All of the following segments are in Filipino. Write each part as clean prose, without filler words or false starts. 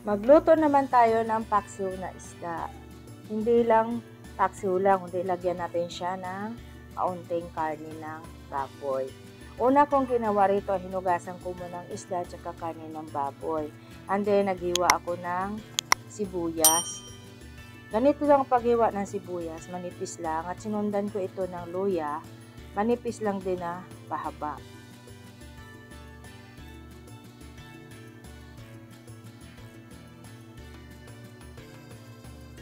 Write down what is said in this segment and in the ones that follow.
Magluto naman tayo ng paksiw na isda. Hindi lang paksiw lang, kundi lagyan natin siya ng kaunting karne ng baboy. Una kong ginawa rito, hinugasan ko muna ng isda at karne ng baboy. And then, naghiwa ako ng sibuyas. Ganito lang ang paghiwa ng sibuyas, manipis lang. At sinundan ko ito ng luya, manipis lang din na pahaba.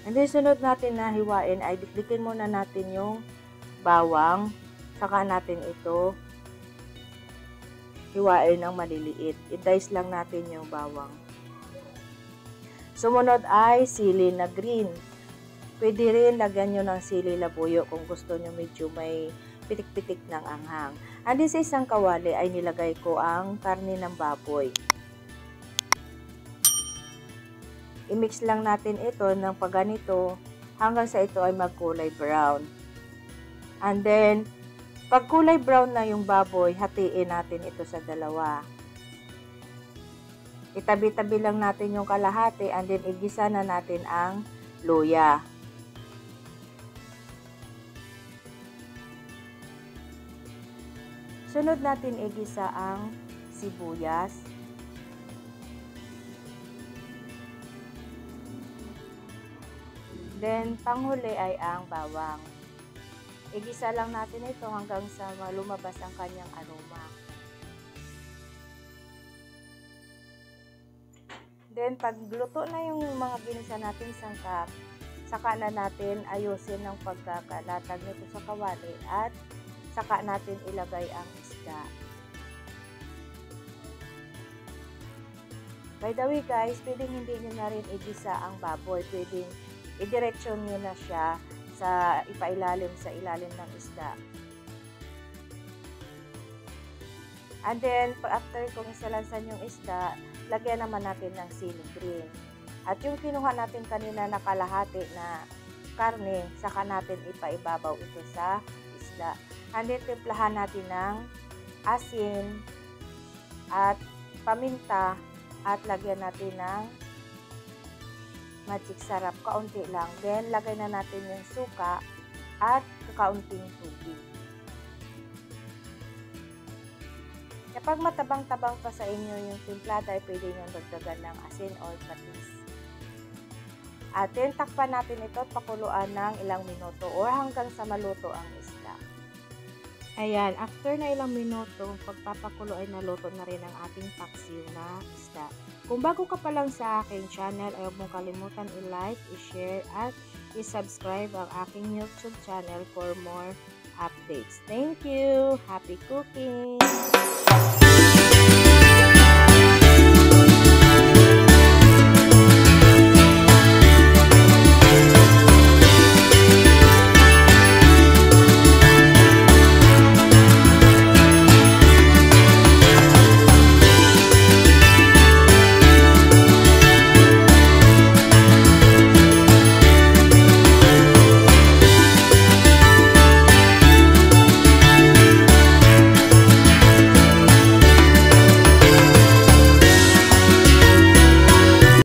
And then, sunod natin na hiwain ay dikdikin muna natin yung bawang. Saka natin ito hiwain ng maliliit. I-dice lang natin yung bawang. Sumunod ay sili na green. Pwede rin lagyan nyo ng sili labuyo kung gusto nyo medyo may pitik-pitik ng anghang. And then, sa isang kawali ay nilagay ko ang karne ng baboy. I-mix lang natin ito ng pagganito hanggang sa ito ay magkulay brown. And then, pag kulay brown na yung baboy, hatiin natin ito sa dalawa. Itabi-tabi lang natin yung kalahati and then igisa na natin ang luya. Sunod natin igisa ang sibuyas. Then, panghuli ay ang bawang. Igisa lang natin ito hanggang sa lumabas ang kanyang aroma. Then, pag luto na yung mga ginisa natin sangkap, saka na natin ayusin ang pagkakalatag nito sa kawali at saka natin ilagay ang isda. By the way guys, pwedeng hindi nyo na rin igisa ang baboy. Pwedeng i-direction nyo na siya sa ipailalim sa ilalim ng isda. And then, after kung isalansan yung isda, lagyan naman natin ng sili green. At yung kinuha natin kanina na kalahati na karne, saka natin ipaibabaw ito sa isda. And then, timplahan natin ng asin at paminta at lagyan natin ng magic sarap, kaunti lang. Then, lagay na natin yung suka at kakaunting tubig. Kapag matabang-tabang pa sa inyo yung timplada, ay pwede nyo dagdagan ng asin or patis. At then, takpan natin ito at pakuluan ng ilang minuto or hanggang sa maluto ang isda. Ayan, after na ilang minuto, pagpapakulo ay naluto na rin ang ating paksiw na isda. Kung bago ka pa lang sa aking channel, ay huwag mong kalimutan i-like, i-share, at i-subscribe ang aking YouTube channel for more updates. Thank you! Happy cooking!